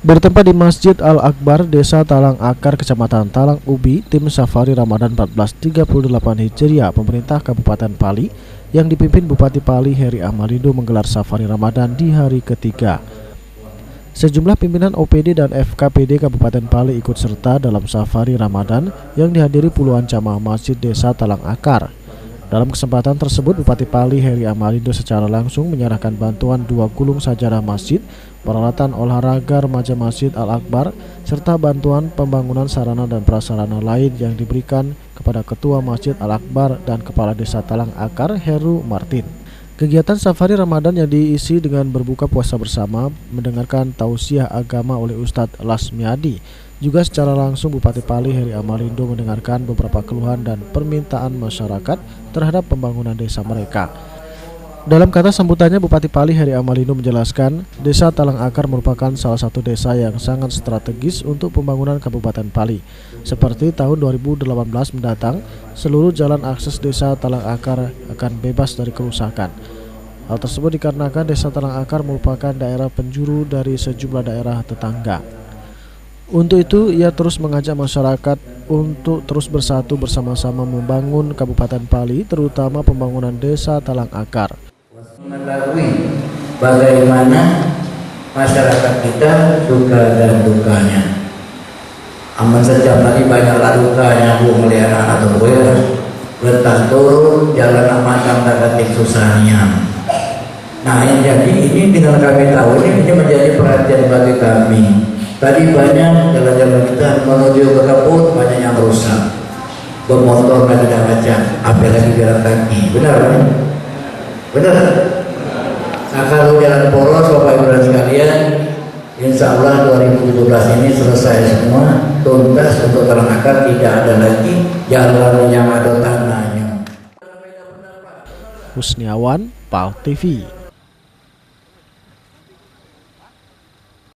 Bertempat di Masjid Al-Akbar, Desa Talang Akar, Kecamatan Talang Ubi, tim Safari Ramadan 1438 Hijriah pemerintah Kabupaten Pali yang dipimpin Bupati Pali Heri Ahmalindo menggelar Safari Ramadan di hari ketiga. Sejumlah pimpinan OPD dan FKPD Kabupaten Pali ikut serta dalam Safari Ramadan yang dihadiri puluhan jamaah Masjid Desa Talang Akar. Dalam kesempatan tersebut, Bupati Pali Heri Ahmalindo secara langsung menyerahkan bantuan 2 gulung sajadah masjid, peralatan olahraga remaja Masjid Al-Akbar, serta bantuan pembangunan sarana dan prasarana lain yang diberikan kepada Ketua Masjid Al-Akbar dan Kepala Desa Talang Akar Heru Martin. Kegiatan Safari Ramadan yang diisi dengan berbuka puasa bersama, mendengarkan tausiah agama oleh Ustadz Lasmiadi. Juga secara langsung Bupati Pali Heri Ahmalindo mendengarkan beberapa keluhan dan permintaan masyarakat terhadap pembangunan desa mereka. Dalam kata sambutannya, Bupati Pali Heri Ahmalindo menjelaskan, Desa Talang Akar merupakan salah satu desa yang sangat strategis untuk pembangunan Kabupaten Pali. Seperti tahun 2018 mendatang, seluruh jalan akses Desa Talang Akar akan bebas dari kerusakan. Hal tersebut dikarenakan Desa Talang Akar merupakan daerah penjuru dari sejumlah daerah tetangga. Untuk itu, ia terus mengajak masyarakat untuk terus bersatu bersama-sama membangun Kabupaten Pali, terutama pembangunan Desa Talang Akar. Mengetahui bagaimana masyarakat kita suka dan dukanya. Aman sejak tadi banyaklah dukanya bu melihat anak atau letak turun jalan aman tak susahnya. Nah yang jadi ini dengan kami tahu ini menjadi perhatian bagi kami. Tadi banyak jalan-jalan kita menuju ke kebun banyak yang rusak. Bermotor lagi tidak baca, apalagi jalan kaki. Benar kan? Benar. Nah kalau jalan poros Bapak Ibu dan sekalian, insya Allah 2017 ini selesai semua, tuntas untuk Talang Akar, tidak ada lagi jalan yang ada tanahnya. Husniawan, PAL TV.